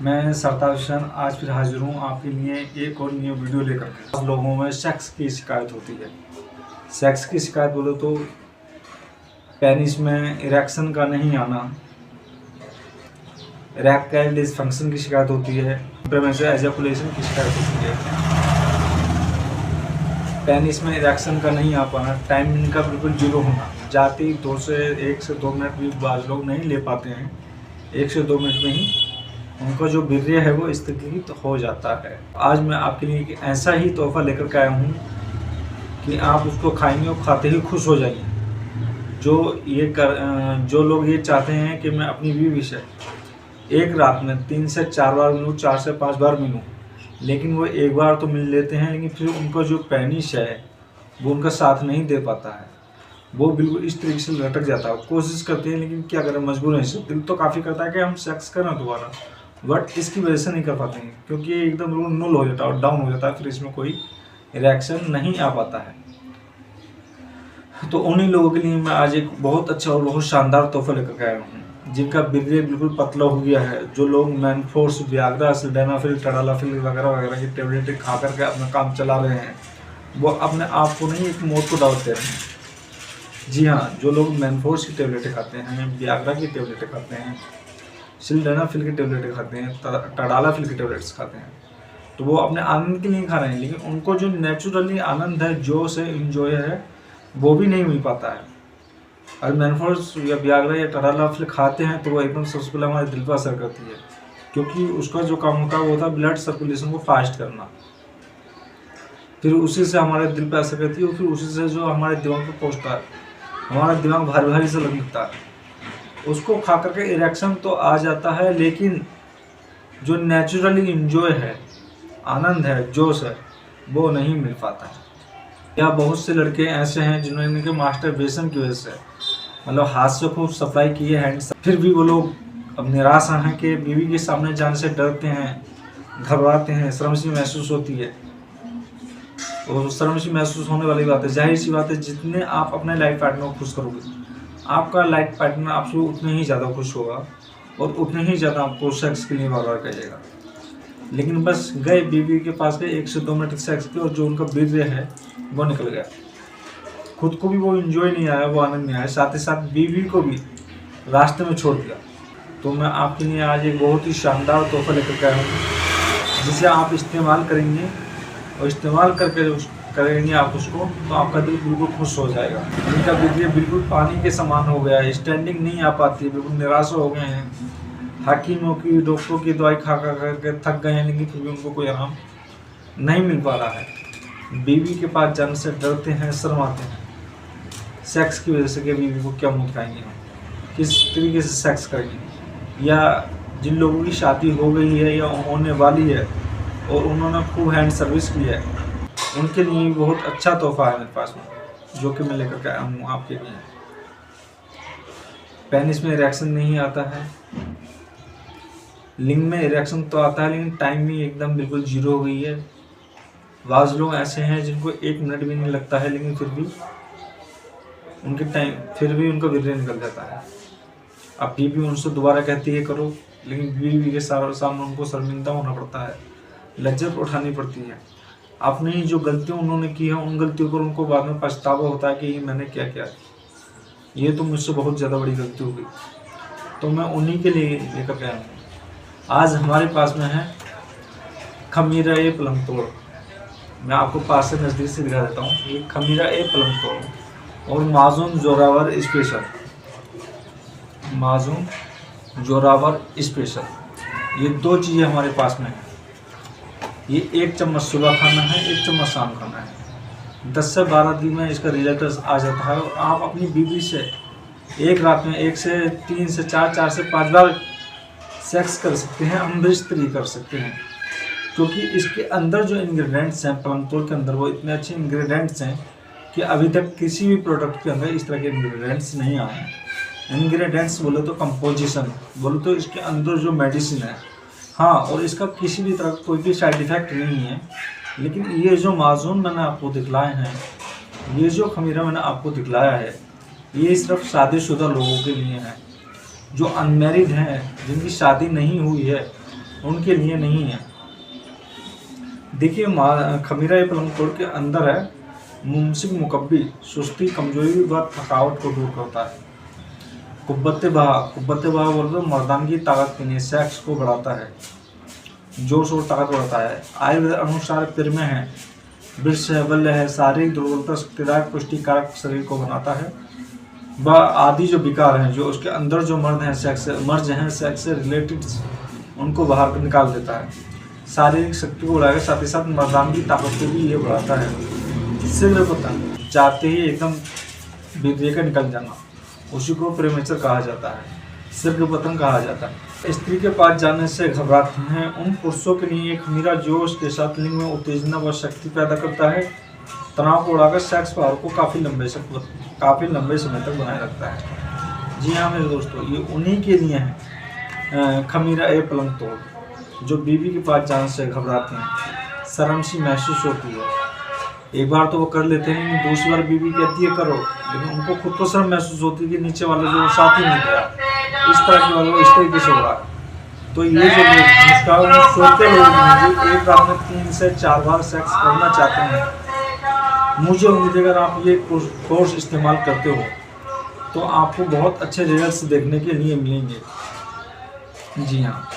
मैं सरताज हुसैन आज फिर हाजिर हूँ आपके लिए एक और न्यू वीडियो लेकर के। लोगों में सेक्स की शिकायत होती है। सेक्स की शिकायत बोलो तो पेनिस में इरेक्शन का नहीं आना, इरेक्टाइल डिसफंक्शन की शिकायत होती है, प्रेमेचुर एजाकुलेशन की शिकायत होती है, पेनिस में इरेक्शन का नहीं आ पाना, टाइमिंग का बिल्कुल जीरो होना, जाती 1 से 2 मिनट भी बाज़ लोग नहीं ले पाते हैं, 1 से 2 मिनट में ही उनका जो वीर्य है वो स्थगित हो जाता है। आज मैं आपके लिए एक ऐसा ही तोहफा लेकर के आया हूँ कि आप उसको खाएंगे और खाते ही खुश हो जाएंगे। जो लोग ये चाहते हैं कि मैं अपनी बीवी से एक रात में 3 से 4 बार मिलूँ, 4 से 5 बार मिलूँ, लेकिन वो एक बार तो मिल लेते हैं, लेकिन फिर उनका जो पेनिस है वो उनका साथ नहीं दे पाता है। वो बिल्कुल इस तरीके से लटक जाता है। कोशिश करते हैं, लेकिन क्या करें, मजबूर है। दिल तो काफ़ी करता है कि हम सेक्स करें दोबारा, बट इसकी वजह से नहीं कर पाते हैं, क्योंकि ये एकदम बिल्कुल नुल हो जाता है और डाउन हो जाता है, फिर इसमें कोई रिएक्शन नहीं आ पाता है। तो उन्हीं लोगों के लिए मैं आज एक बहुत अच्छा और बहुत शानदार तोहफा लेकर आया हूँ, जिनका वीर्य बिल्कुल पतला हो गया है। जो लोग मैनफोर्स, वियाग्रा, सिल्डेनाफिल, टडालाफिल वगैरह वगैरह की टेबलेटें खा करके अपना काम चला रहे हैं, वो अपने आप को नहीं एक मौत को दावत दे रहे हैं। जी हाँ, जो लोग मैनफोर्स की टेबलेटें खाते हैं, वियाग्रा की टेबलेटें खाते हैं, सिल्डेनाफिल की टेबलेटें खाते हैं, टडालाफिल की टेबलेट्स खाते हैं, तो वो अपने आनंद के लिए खा रहे हैं, लेकिन उनको जो नेचुरली आनंद है, जो से इंजॉय है, वो भी नहीं मिल पाता है। और मैनफोर्स या वियाग्रा या टडालाफिल खाते हैं तो वो एकदम सबसे पहले हमारे दिल पर असर करती है, क्योंकि उसका जो काम होता है वो होता है ब्लड सर्कुलेशन को फास्ट करना। फिर उसी से हमारे दिल पर असर करती है, और फिर उसी से जो हमारे दिमाग पर पहुँचता है, हमारा दिमाग भारी भारी से लगता है। उसको खा करके इरेक्शन तो आ जाता है, लेकिन जो नेचुरली इंजॉय है, आनंद है, जोश है, वो नहीं मिल पाता है। या बहुत से लड़के ऐसे हैं जिन्होंने इनके मास्टरबेशन की वजह से मतलब हाथ से खूब सफाई की है, हैंड से, फिर भी वो लोग अब निराश हैं कि बीवी के सामने जाने से डरते हैं, घबराते हैं, शर्म सी महसूस होती है। और शर्म सी महसूस होने वाली बात है, जाहिर सी बात है, जितने आप अपने लाइफ पार्टनर को खुश करोगे, आपका लाइफ पार्टनर आपसे उतने ही ज़्यादा खुश होगा और उतने ही ज़्यादा आपको सेक्स के लिए बार-बार कहेगा। लेकिन बस गए बीवी के पास गए, 1 से 2 मिनट सेक्स किया और जो उनका वीर्य है वो निकल गया। खुद को भी वो इंजॉय नहीं आया, वो आनंद नहीं आया, साथ ही साथ बीवी को भी रास्ते में छोड़ दिया। तो मैं आपके लिए आज एक बहुत ही शानदार तोहफा लेकर के आया हूँ, जिसे आप इस्तेमाल करेंगे और इस्तेमाल करेंगे आप उसको, तो आपका दिल बिल्कुल खुश हो जाएगा। उनका वीर्य बिल्कुल पानी के समान हो गया है, स्टैंडिंग नहीं आ पाती, बिल्कुल निराश हो गए हैं, हकीमों की, डॉक्टरों की दवाई खा करके थक गए हैं, लेकिन फिर भी उनको कोई आराम नहीं मिल पा रहा है। बीवी के पास जाने से डरते हैं, शर्माते हैं, सेक्स की वजह से कि बीवी को क्या मुँह दिखाएंगे हम, किस तरीके से सेक्स करेंगे। या जिन लोगों की शादी हो गई है या होने वाली है और उन्होंने खूब हैंड सर्विस की है, उनके लिए भी बहुत अच्छा तोहफा है मेरे पास में, जो कि मैं लेकर के आया हूँ आपके लिए। पेनिस में इरेक्शन नहीं आता है, लिंग में इरेक्शन तो आता है, लेकिन टाइम भी एकदम बिल्कुल जीरो हो गई है। बाज़ लोग ऐसे हैं जिनको 1 मिनट भी नहीं लगता है, लेकिन फिर भी उनका वीर्य निकल जाता है। अब बीवी उनसे दोबारा कहती है करो, लेकिन बीवी के सामने उनको शर्मिंदा होना पड़ता है, लज्जत उठानी पड़ती है। अपनी जो गलतियाँ उन्होंने की है, उन गलतियों पर उनको बाद में पछतावा होता है कि ये मैंने क्या किया, ये तो मुझसे बहुत ज़्यादा बड़ी गलती हो गई। तो मैं उन्हीं के लिए लेकर के आया हूँ। आज हमारे पास में है खमीरा ए पलंग तोड़। मैं आपको पास से नज़दीक से दिखा देता हूँ। ये खमीरा ए पलंग तोड़ और माजून जोरावर स्पेशल, माजून जोरावर स्पेशल, ये 2 चीज़ें हमारे पास में है। ये 1 चम्मच सुबह खाना है, 1 चम्मच शाम खाना है। 10 से 12 दिन में इसका रिजल्ट आ जाता है और आप अपनी बीवी से एक रात में 1 से 3 से 4, 4 से 5 बार सेक्स कर सकते हैं, अमृतस्तरी कर सकते हैं, क्योंकि इसके अंदर जो इंग्रेडिएंट्स हैं, पलंग तोड़ के अंदर, वो इतने अच्छे इंग्रेडिएंट्स हैं कि अभी तक किसी भी प्रोडक्ट के अंदर इस तरह के इंग्रेडिएंट्स नहीं आए हैं। इंग्रेडिएंट्स बोले तो कंपोजिशन, बोले तो इसके अंदर जो मेडिसिन है, हाँ, और इसका किसी भी तरह का कोई भी साइड इफ़ेक्ट नहीं है। लेकिन ये जो माजून मैंने आपको दिखलाए हैं, ये जो खमीरा मैंने आपको दिखलाया है, ये सिर्फ शादीशुदा लोगों के लिए है। जो अनमैरिड हैं, जिनकी शादी नहीं हुई है, उनके लिए नहीं है। देखिए खमीरा ये पलंग तोड़ के अंदर है मुमसिक मुकब्बी, सुस्ती, कमजोरी व थकावट को दूर करता है। कुब्बत बहा बोल तो मर्दानगी ताकत के लिए सेक्स को बढ़ाता है, जोश और ताकत बढ़ाता है। आयुर्वेद अनुसार पिर में है, वृक्ष है, बल्य है, शारीरिक दुर्बलता, शक्तिदायक, पुष्टिकारक शरीर को बनाता है। व आदि जो विकार हैं, जो उसके अंदर जो मर्ज हैं सेक्स से रिलेटेड, उनको बाहर निकाल देता है। शारीरिक शक्ति को बढ़ाएगा, साथ ही साथ मर्दानगी ताकत को भी ये बढ़ाता है। शीघ्र पतन, जाते ही एकदम वीर्य का निकल जाना, उसी को प्रेमेचर कहा जाता है, शीघ्र पतन कहा जाता है। स्त्री के पास जाने से घबराते हैं उन पुरुषों के लिए ये खमीरा जोश के साथ लिंग में उत्तेजना व शक्ति पैदा करता है। तनाव को उड़ाकर सेक्स पावर को काफ़ी लंबे समय तक बनाए रखता है। जी हाँ मेरे दोस्तों, ये उन्हीं के लिए है खमीरा ए पलंग तोड़, जो बीवी के पास जाने से घबराते हैं, शर्म सी महसूस होती है। एक बार तो वो कर लेते हैं, लेकिन दूसरी बार बीवी कहती है करो, लेकिन उनको खुद को शर्म महसूस होती है कि नीचे वाला जो साथी नहीं गया, इस तरह के वालों इस तरीके से हो रहा है। तो ये जो लोग सोते लोग हैं जो एक रात में 3 से 4 बार सेक्स करना चाहते हैं, मुझे उम्मीद है अगर आप ये कोर्स इस्तेमाल करते हो तो आपको बहुत अच्छे रिजल्ट्स देखने के लिए मिलेंगे। जी हाँ,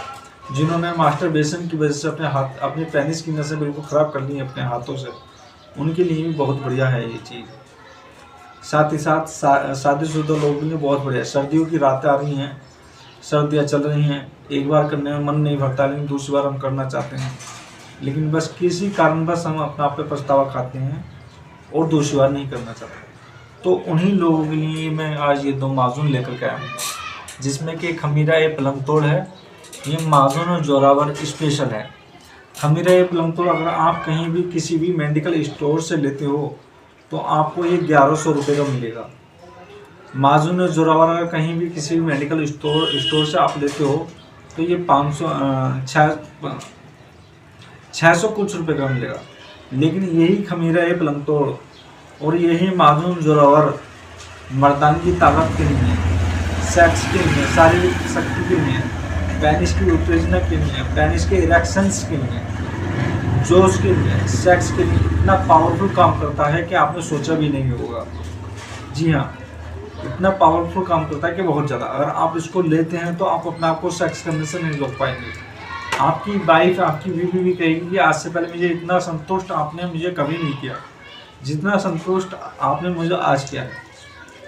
जिन्होंने मास्टरबेशन की वजह से अपने पेनिस की नसें बिल्कुल ख़राब कर ली हैं अपने हाथों से, उनके लिए भी बहुत बढ़िया है ये चीज़। साथ ही साथ शादीशुदा लोगों के लिए बहुत बढ़िया है। सर्दियों की रातें आ रही हैं, सर्दियाँ चल रही हैं, एक बार करने में मन नहीं भरता, लेकिन दूसरी बार हम करना चाहते हैं, लेकिन बस किसी कारणवश हम अपना आप पे पछतावा खाते हैं और दूसरी बार नहीं करना चाहते। तो उन्हीं लोगों के लिए मैं आज ये 2 माजून लेकर के आया हूँ, जिसमें कि खमीरा ए पलंग तोड़ है। ये माजून और जोरावर स्पेशल है। खमीरा ए पलंग तोड़ अगर आप कहीं भी किसी भी मेडिकल स्टोर से लेते हो तो आपको ये 1100 रुपये का मिलेगा। माजून और जोरावर अगर कहीं भी किसी भी मेडिकल स्टोर से आप लेते हो तो ये 600 कुछ रुपये का मिलेगा। लेकिन यही खमीरा ए पलंग तोड़ और यही माजून जोरावर मर्दानी की ताकत के लिए, सेक्स के लिए, शारीरिक शक्ति के लिए, पेनिस की उत्तेजना के लिए, पेनिस के इरेक्शंस के लिए, जोश के लिए, सेक्स के लिए इतना पावरफुल काम करता है कि आपने सोचा भी नहीं होगा। जी हाँ, इतना पावरफुल काम करता है कि बहुत ज़्यादा। अगर आप इसको लेते हैं तो आप अपने आप को सेक्स करने से नहीं रोक पाएंगे। आपकी वाइफ, आपकी बीवी भी कहेगी कि आज से पहले मुझे इतना संतुष्ट आपने मुझे कभी नहीं किया जितना संतुष्ट आपने मुझे आज किया है।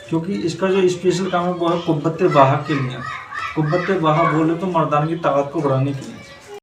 क्योंकि इसका जो स्पेशल काम है वो है कुब्बत बाहा के लिए। कुब्बत बाहा बोले तो मर्दानगी ताकत को बढ़ाने के लिए।